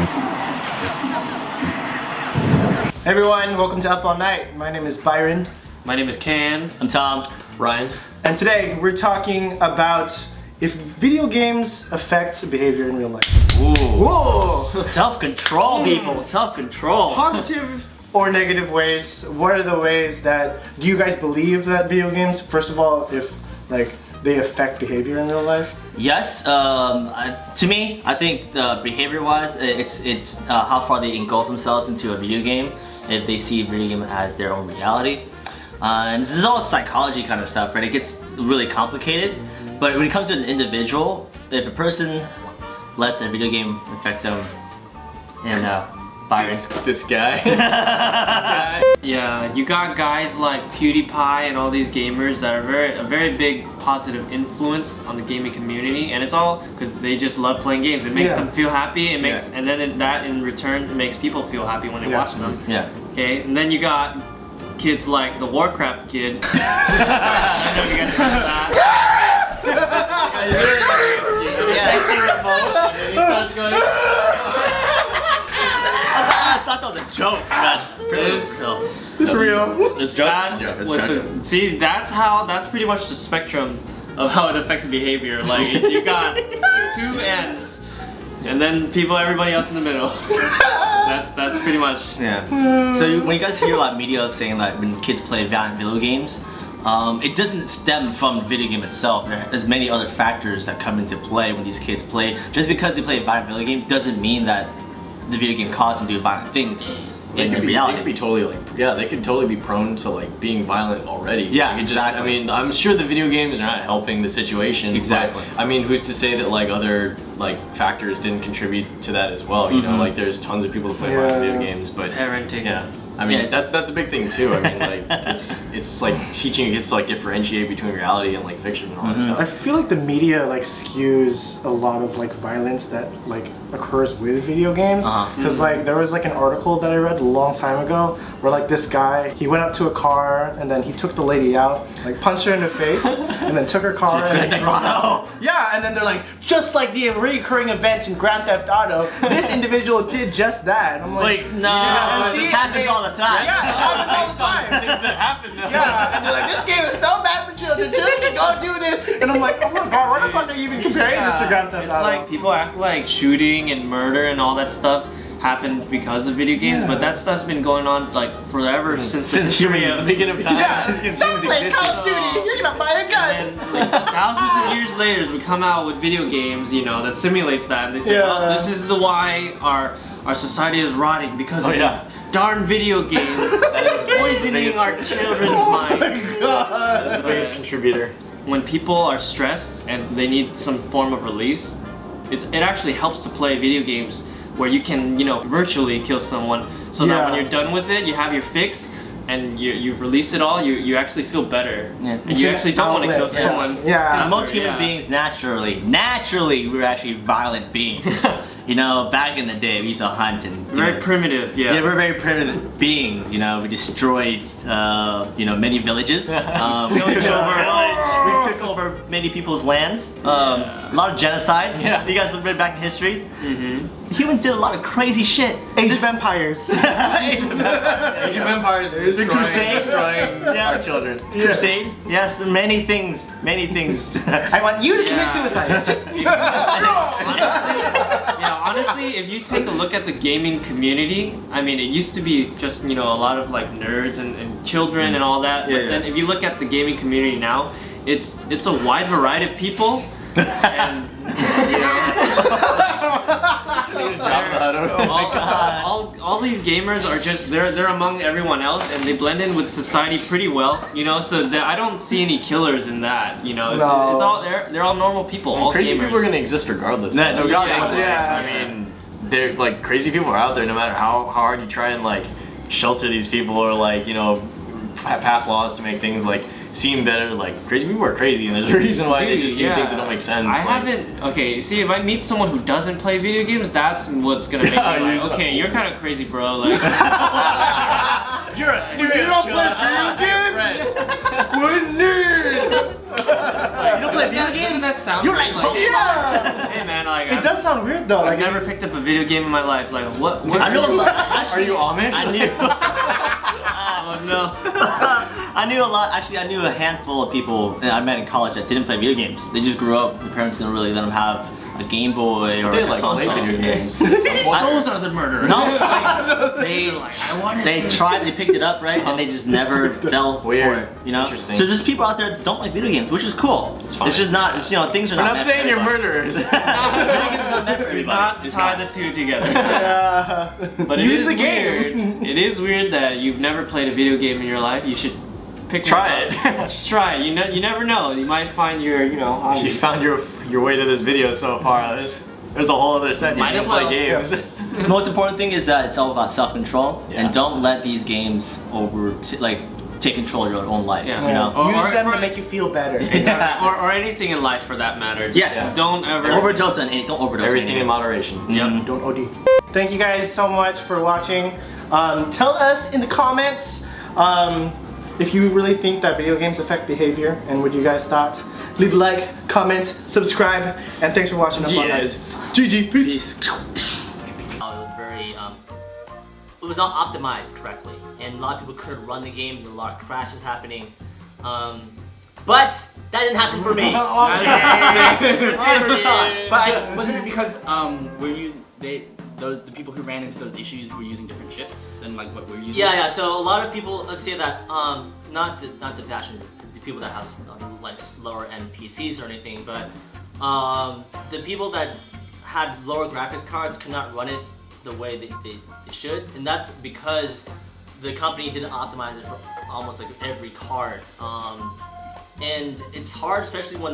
Hey everyone, welcome to Up All Night. My name is Byron. My name is Ken. I'm Tom. Ryan. And today we're talking about if video games affect behavior in real life. Ooh. Whoa! Self-control, people. Self-control. Positive or negative ways. What are the ways that, do you guys believe that video games, first of all, if like they affect behavior in real life? Yes. To me, I think behavior-wise, it's how far they engulf themselves into a video game. If they see a video game as their own reality. And this is all psychology kind of stuff, right? It gets really complicated. But when it comes to an individual, if a person lets a video game affect them, and Byron. This guy. Yeah, you got guys like PewDiePie and all these gamers that are a very big positive influence on the gaming community, and it's all because they just love playing games. It makes them feel happy. It makes, and then that in return it makes people feel happy when they watch them. Yeah. Okay, and then you got kids like the Warcraft kid. I know you guys heard of that. I thought that was a joke. It's real. It's joke. See, that's pretty much the spectrum of how it affects behavior. Like you got two ends, and then everybody else in the middle. That's pretty much. Yeah. So when you guys hear like media saying like when kids play violent video games, it doesn't stem from the video game itself. There's many other factors that come into play when these kids play. Just because they play a violent video game doesn't mean that the video game caused them to do violent things. They could be totally like, they could totally be prone to like being violent already. Yeah, like exactly. I mean, I'm sure the video games are not helping the situation. Exactly. But, I mean, who's to say that like other like factors didn't contribute to that as well? You know, like there's tons of people that play violent video games, but parenting. Yeah. I mean, that's a big thing too. I mean, like it's like teaching kids to like differentiate between reality and like fiction and all that stuff. I feel like the media like skews a lot of like violence that like occurs with video games. Because like there was like an article that I read a long time ago where like this guy, he went up to a car and then he took the lady out, like punched her in the face, and then took her car and yeah, and then they're like, just like the recurring event in Grand Theft Auto, this individual did just that. And I'm like, wait, no, this happens all the time. Yeah, it happens all the time. Things that happen though. Yeah, and they're like, this game is so bad for children, children go do this. And I'm like, oh my god, why the fuck are you even comparing this to Grand Theft Auto? It's like people act like shooting and murder and all that stuff happened because of video games, but that stuff's been going on like forever since humans at the beginning of time. Yeah, stop playing Call of Duty, you're gonna buy a gun. And like, thousands of years later, we come out with video games, you know, that simulates that, and they say, oh, this is why our society is rotting because of these darn video games that is poisoning our children's minds. That's the biggest contributor. When people are stressed and they need some form of release, it actually helps to play video games where you can, you know, virtually kill someone, so that when you're done with it, you have your fix, and you've released it all, you actually feel better. And you actually don't want to kill someone. Yeah. Most human beings naturally, we're actually violent beings. You know, back in the day, we used to hunt and very primitive. Yeah, we're very primitive beings. You know, we destroyed, you know, many villages. We took over many people's lands. A lot of genocides. Yeah. You guys read back in history. Humans did a lot of crazy shit. Age of Empires. Age of Empires is destroying our children. Crusade. Yes, many things. Many things. I want you to commit suicide. Honestly, if you take a look at the gaming community, I mean, it used to be just, you know, a lot of like nerds and children and all that. But then if you look at the gaming community now, it's a wide variety of people. And, you know, all these gamers are just, they're among everyone else, and they blend in with society pretty well, you know, so I don't see any killers in that, you know, it's all, they're all normal people, all crazy gamers. people are gonna exist regardless. I mean, they're like, crazy people are out there no matter how hard you try and like shelter these people or like, you know, pass laws to make things like seem better. Like, crazy people are crazy, and there's a reason why they just do things that don't make sense. Okay, see, if I meet someone who doesn't play video games, that's what's gonna make me like, okay, you're kind of crazy, bro. Like, you're a serial killer. What a nerd! You don't play video games? Doesn't that sound You're like weird? Pokemon! Hey man, like It does sound weird though. I've Like never picked up a video game in my life. Like what? I know a lot. Actually, Are you Amish? I knew. Oh no. I knew a lot. Actually, I knew a handful of people that I met in college that didn't play video games. They just grew up. Their parents didn't really let them have a Game Boy or They a like play Samsung. video games. Those are the murderers. No, like, they I wanted they to. tried, they picked it up, right, and they just never fell Weird. for it. You know. Interesting. So there's people out there that don't like video games, which is cool. It's fine. It's just not. It's, you know, things are We're not. not meant saying for you're everybody. murderers. Video games are not meant for Do everybody. not It's tie not. the two together. yeah. But it Use is the game. weird. It is weird that you've never played a video game in your life. You should pick Try one it. up. Just try it. You never know. You might find your You hobby. found your way to this video so far. There's a whole other set. You Might can as play well. games. The most important thing is that it's all about self-control, Yeah. and don't let these games take control of your own life. Yeah. You know. Or- Use or- them or- to make you feel better. or anything in life for that matter. Just Yes. don't ever Overdose on anything. Don't overdose on Everything anything. in moderation. Yep. Don't OD. Thank you guys so much for watching. Tell us in the comments if you really think that video games affect behavior and what you guys thought. Leave a like, comment, subscribe, and thanks for watching. Yes. GG, peace. Peace. It was very, it was not optimized correctly, and a lot of people could run the game, and a lot of crashes happening. But that didn't happen for me. But wasn't it because the people who ran into those issues were using different chips than like what we're using? Yeah. So a lot of people, let's say that, not to bash the people that have like lower end PCs or anything, but the people that had lower graphics cards could not run it the way they should, and that's because the company didn't optimize it for almost like every card. And it's hard, especially when